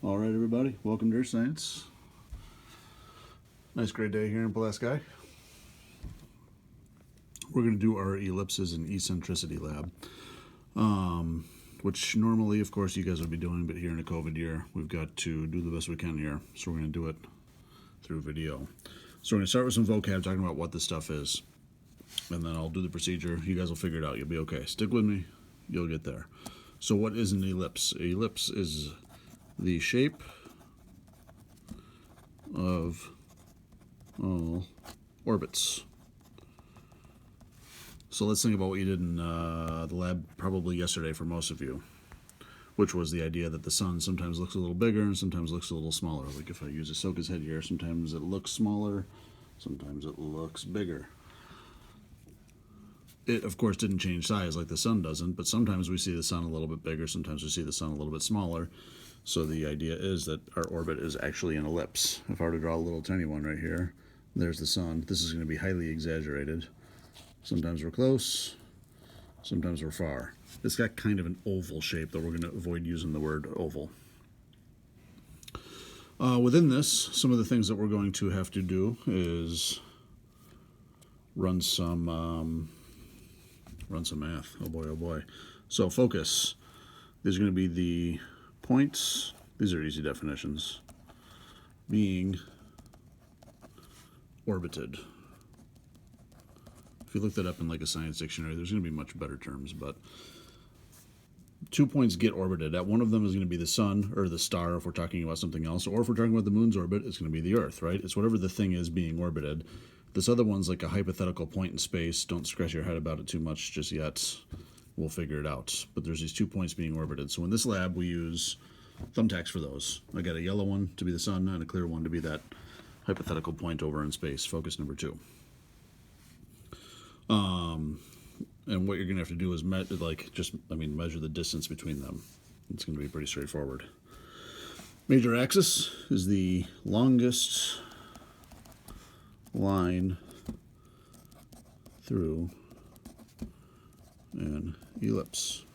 All right, everybody, welcome to Earth Science. Nice great day here in Pulaski. We're going to do our ellipses and eccentricity lab, which normally, of course, you guys would be doing, but here in a COVID year, we've got to do the best we can here. So we're going to do it through video. So we're going to start with some vocab, talking about what this stuff is, and then I'll do the procedure. You guys will figure it out. You'll be okay. Stick with me. You'll get there. So what is an ellipse? An ellipse is the shape of all orbits. So let's think about what you did in the lab probably yesterday for most of you, which was the idea that the sun sometimes looks a little bigger and sometimes looks a little smaller. Like if I use Ahsoka's head here, sometimes it looks smaller, sometimes it looks bigger. It, of course, didn't change size like the sun doesn't, but sometimes we see the sun a little bit bigger, sometimes we see the sun a little bit smaller. So the idea is that our orbit is actually an ellipse. If I were to draw a little tiny one right here, there's the sun. This is going to be highly exaggerated. Sometimes we're close, sometimes we're far. It's got kind of an oval shape, though we're going to avoid using the word oval. Within this, some of the things that we're going to have to do is run some math. Oh boy, oh boy. So focus. These are going to be the points. These are easy definitions. Being orbited. If you look that up in like a science dictionary, there's going to be much better terms, but 2 points get orbited. At one of them is going to be the sun or the star if we're talking about something else, or if we're talking about the moon's orbit, it's going to be the Earth, right? It's whatever the thing is being orbited. This other one's like a hypothetical point in space. Don't scratch your head about it too much just yet. We'll figure it out. But there's these 2 points being orbited. So in this lab, we use thumbtacks for those. I got a yellow one to be the sun and a clear one to be that hypothetical point over in space. Focus number 2. And what you're going to have to do is measure the distance between them. It's going to be pretty straightforward. Major axis is the longest line through an ellipse.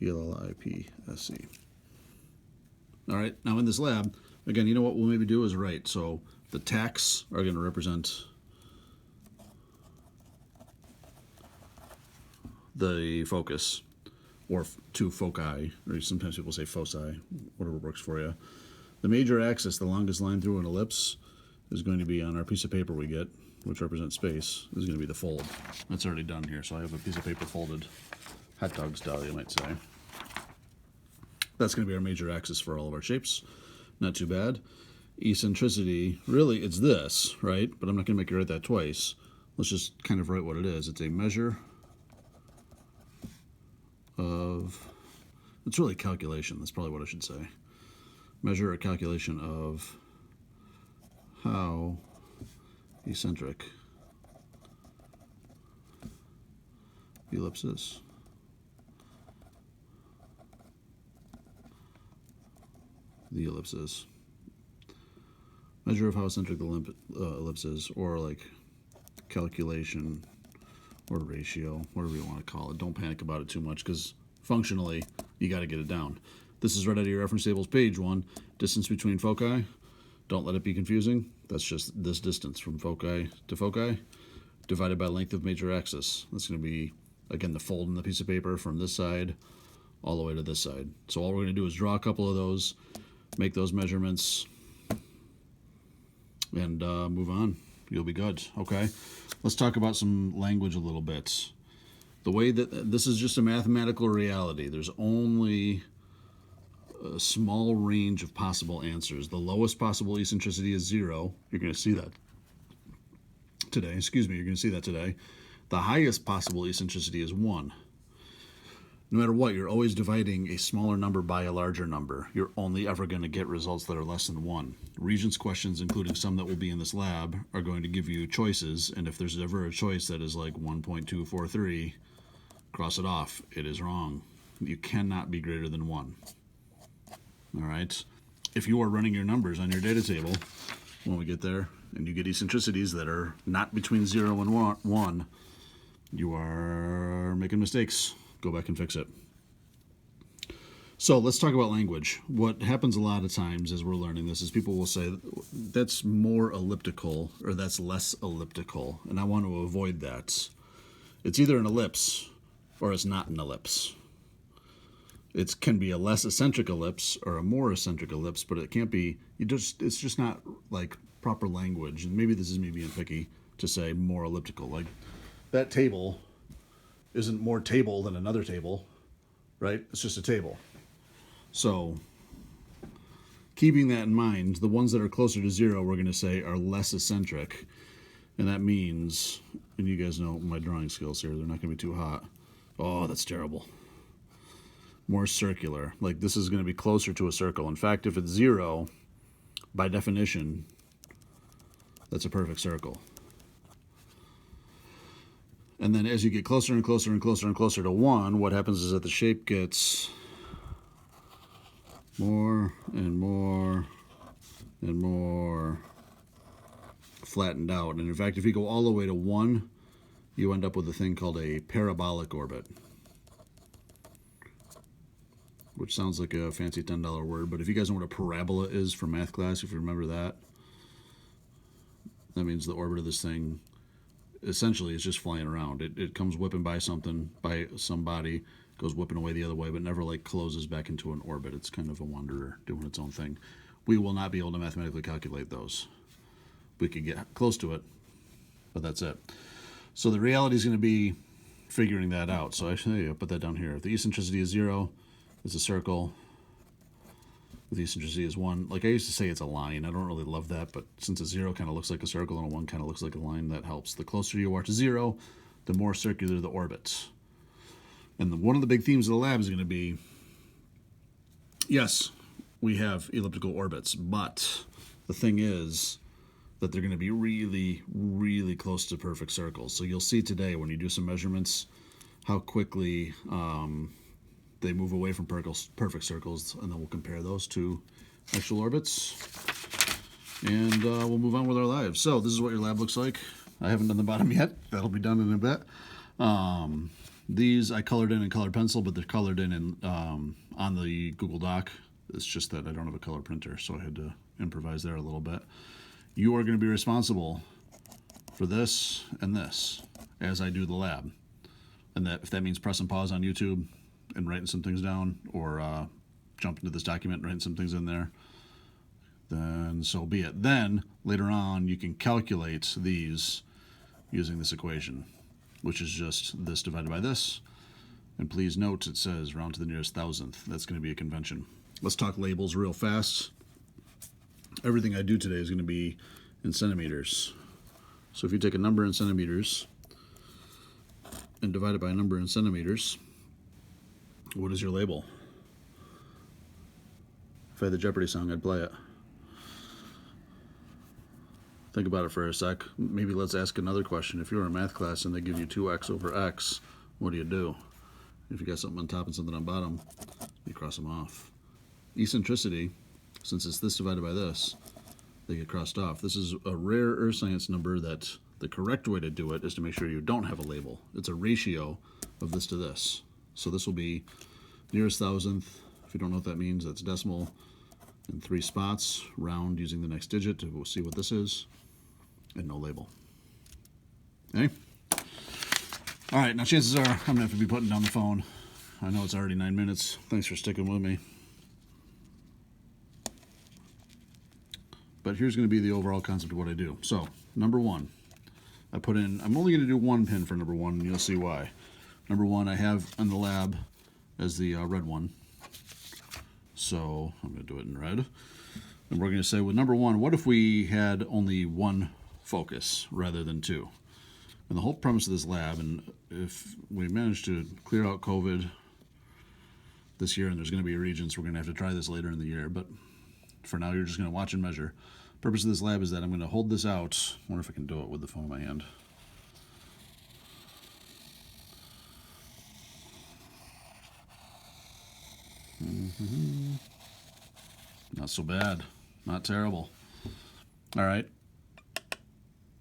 E-L-L-I-P-S-E. All right, now in this lab, again, you know what we'll maybe do is write. So the tacks are going to represent the focus, or 2 foci, or sometimes people say foci, whatever works for you. The major axis, the longest line through an ellipse, is going to be on our piece of paper we get, which represents space, is going to be the fold. That's already done here, so I have a piece of paper folded, hot dog style, you might say. That's going to be our major axis for all of our shapes. Not too bad. Eccentricity, really, it's this, right? But I'm not going to make you write that twice. Let's just kind of write what it is. It's a measure of, it's really calculation, that's probably what I should say. Measure or calculation of how eccentric the ellipse is. The ellipse is. Measure of how eccentric the ellipse is, or like calculation or ratio, whatever you want to call it. Don't panic about it too much because functionally you got to get it down. This is right out of your reference tables, page 1. Distance between foci. Don't let it be confusing. That's just this distance from foci to foci divided by length of major axis. That's going to be, again, the fold in the piece of paper from this side all the way to this side. So all we're going to do is draw a couple of those, make those measurements, and move on. You'll be good. Okay, let's talk about some language a little bit. The way that this is just a mathematical reality. There's only a small range of possible answers. The lowest possible eccentricity is 0. You're going to see that today. You're going to see that today. The highest possible eccentricity is 1. No matter what, you're always dividing a smaller number by a larger number. You're only ever going to get results that are less than 1. Regents questions, including some that will be in this lab, are going to give you choices, and if there's ever a choice that is like 1.243, cross it off. It is wrong. You cannot be greater than 1. All right? If you are running your numbers on your data table, when we get there, and you get eccentricities that are not between 0 and 1, you are making mistakes. Go back and fix it. So let's talk about language. What happens a lot of times as we're learning this is people will say that's more elliptical or that's less elliptical, and I want to avoid that. It's either an ellipse or it's not an ellipse. It can be a less eccentric ellipse or a more eccentric ellipse, but it can't be. It's just not like proper language. And maybe this is me being picky to say more elliptical. Like that table isn't more table than another table, right? It's just a table. So, keeping that in mind, the ones that are closer to zero, we're going to say are less eccentric. And that means, and you guys know my drawing skills here, they're not going to be too hot. Oh, that's terrible. More circular. Like this is going to be closer to a circle. In fact, if it's zero, by definition, that's a perfect circle. And then as you get closer and closer and closer and closer to 1, what happens is that the shape gets more and more and more flattened out. And in fact, if you go all the way to 1, you end up with a thing called a parabolic orbit, which sounds like a fancy $10 word. But if you guys know what a parabola is from math class, if you remember that, that means the orbit of this thing essentially is just flying around. It comes whipping by somebody, goes whipping away the other way, but never like closes back into an orbit. It's kind of a wanderer doing its own thing. We will not be able to mathematically calculate those. We could get close to it, but that's it. So the reality is going to be figuring that out. So actually, I'll put that down here. If the eccentricity is 0, it's a circle. If the eccentricity is 1, like I used to say it's a line. I don't really love that, but since a 0 kind of looks like a circle and a 1 kind of looks like a line, that helps. The closer you are to 0, the more circular the orbits. And one of the big themes of the lab is going to be, yes, we have elliptical orbits, but the thing is that they're going to be really, really close to perfect circles. So you'll see today when you do some measurements how quickly they move away from perfect circles, and then we'll compare those to actual orbits, and we'll move on with our lives. So this is what your lab looks like. I haven't done the bottom yet. That'll be done in a bit. These I colored in colored pencil, but they're colored in on the Google Doc. It's just that I don't have a color printer, so I had to improvise there a little bit. You are going to be responsible for this and this as I do the lab. And that if that means pressing pause on YouTube and writing some things down, or jumping to this document and writing some things in there, then so be it. Then later on you can calculate these using this equation, which is just this divided by this. And please note it says round to the nearest thousandth. That's going to be a convention. Let's talk labels real fast. Everything I do today is going to be in centimeters. So if you take a number in centimeters and divide it by a number in centimeters, what is your label? If I had the Jeopardy song, I'd play it. Think about it for a sec. Maybe let's ask another question. If you're in a math class and they give you 2x over x, what do? If you got something on top and something on bottom, you cross them off. Eccentricity, since it's this divided by this, they get crossed off. This is a rare earth science number that the correct way to do it is to make sure you don't have a label. It's a ratio of this to this. So this will be nearest thousandth. If you don't know what that means, that's decimal in 3 spots, round using the next digit to see what this is, and no label. Okay? All right, now chances are I'm going to have to be putting down the phone. I know it's already 9 minutes. Thanks for sticking with me. But here's going to be the overall concept of what I do. So, number 1, I'm only going to do 1 pin for number 1, and you'll see why. Number 1, I have in the lab as the red one. So, I'm going to do it in red. And we're going to say with number 1, what if we had only 1 focus rather than 2? And the whole premise of this lab, and if we manage to clear out COVID this year, and there's going to be regions, we're going to have to try this later in the year, but for now you're just going to watch and measure. Purpose of this lab is that I'm going to hold this out. I wonder if I can do it with the phone in my hand. Not so bad. Not terrible. All right.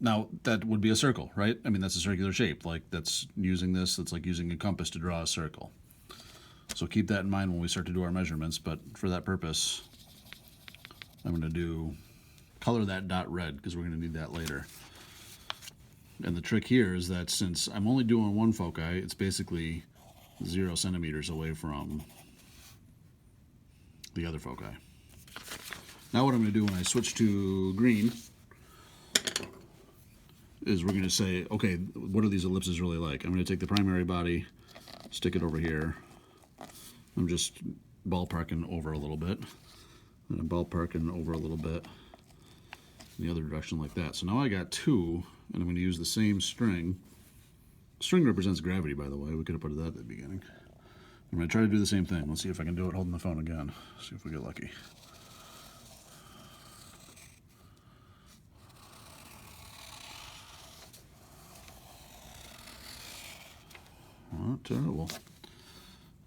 Now, that would be a circle, right? I mean, that's a circular shape. Like, that's using this. That's like using a compass to draw a circle. So keep that in mind when we start to do our measurements, but for that purpose, I'm going to color that dot red because we're going to need that later. And the trick here is that since I'm only doing one foci, it's basically 0 centimeters away from the other foci. Now what I'm going to do when I switch to green is we're going to say, okay, what are these ellipses really like? I'm going to take the primary body, stick it over here. I'm just ballparking over a little bit. And I'm ballparking over a little bit in the other direction like that. So now I got 2, and I'm going to use the same string. String represents gravity, by the way. We could have put that at the beginning. I'm going to try to do the same thing. Let's see if I can do it holding the phone again. See if we get lucky. Not terrible.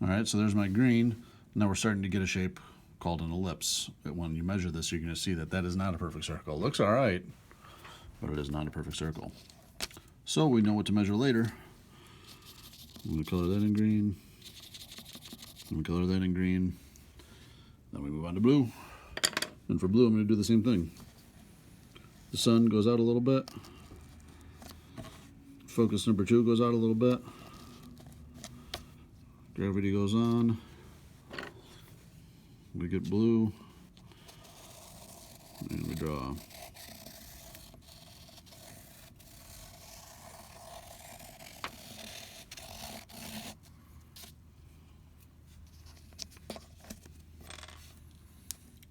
All right, so there's my green. Now we're starting to get a shape called an ellipse. When you measure this, you're going to see that that is not a perfect circle. It looks all right, but it is not a perfect circle. So we know what to measure later. I'm going to color that in green. I'm going to color that in green. Then we move on to blue. And for blue, I'm going to do the same thing. The sun goes out a little bit. Focus number 2 goes out a little bit. Gravity goes on. We get blue. And we draw.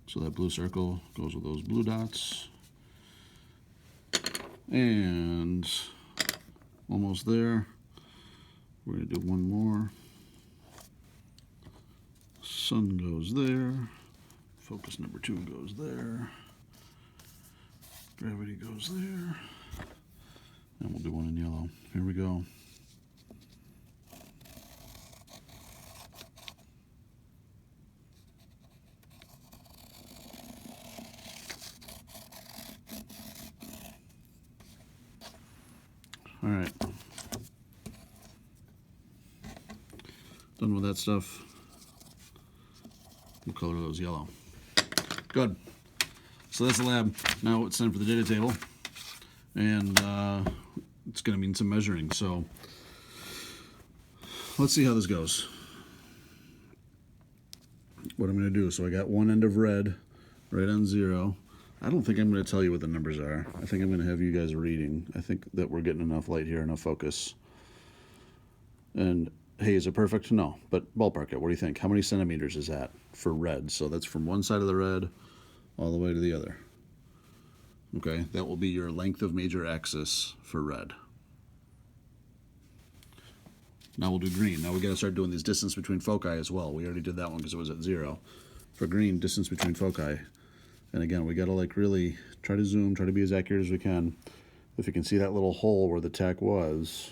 So that blue circle goes with those blue dots. And almost there. We're going to do one more. Sun goes there. Focus number 2 goes there. Gravity goes there. And we'll do one in yellow. Here we go. All right. Done with that stuff. We'll color those yellow. Good. So that's the lab. Now it's time for the data table. And it's going to mean some measuring. So let's see how this goes. What I'm going to do, so I got one end of red right on 0. I don't think I'm going to tell you what the numbers are. I think I'm going to have you guys reading. I think that we're getting enough light here, enough focus. And hey, is it perfect? No, but ballpark it. What do you think? How many centimeters is that for red? So that's from one side of the red all the way to the other. Okay, that will be your length of major axis for red. Now we'll do green. Now we got to start doing these distance between foci as well. We already did that one because it was at 0. For green, distance between foci. And again, we got to like really try to zoom, try to be as accurate as we can. If you can see that little hole where the tack was,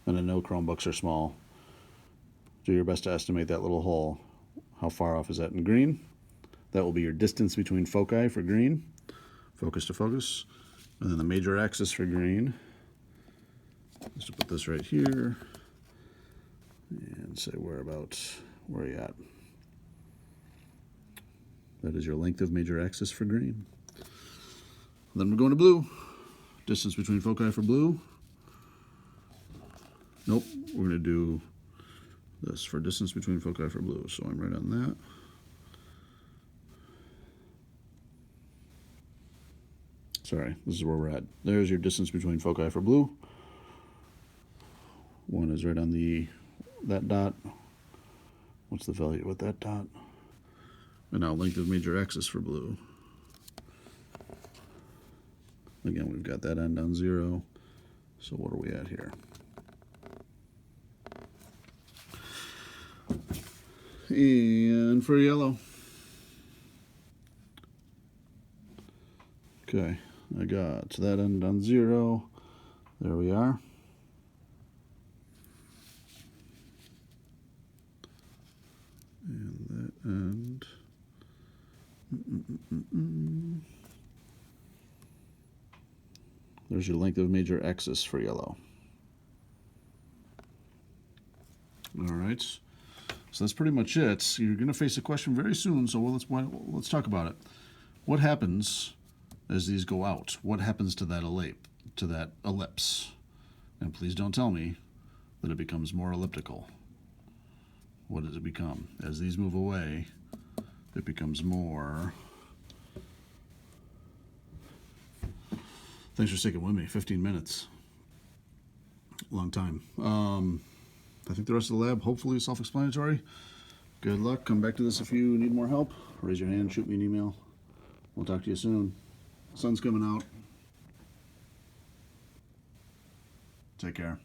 and I know Chromebooks are small, do your best to estimate that little hole. How far off is that in green? That will be your distance between foci for green, focus to focus. And then the major axis for green, just to put this right here, and say where are you at? That is your length of major axis for green. Then we're going to blue. Distance between foci for blue. Nope, we're going to do this for distance between foci for blue. So I'm right on that. Sorry, this is where we're at. There's your distance between foci for blue. One is right on that dot. What's the value with that dot? And now length of major axis for blue. Again, we've got that end on 0. So what are we at here? And for yellow. Okay, I got that end on 0. There we are. And that end. There's your length of major axis for yellow. All right. So that's pretty much it. You're going to face a question very soon, so let's talk about it. What happens as these go out? What happens to that ellipse? And please don't tell me that it becomes more elliptical. What does it become? As these move away, it becomes more. Thanks for sticking with me. 15 minutes. Long time. I think the rest of the lab, hopefully self-explanatory. Good luck. Come back to this if you need more help. Raise your hand, shoot me an email. We'll talk to you soon. Sun's coming out. Take care.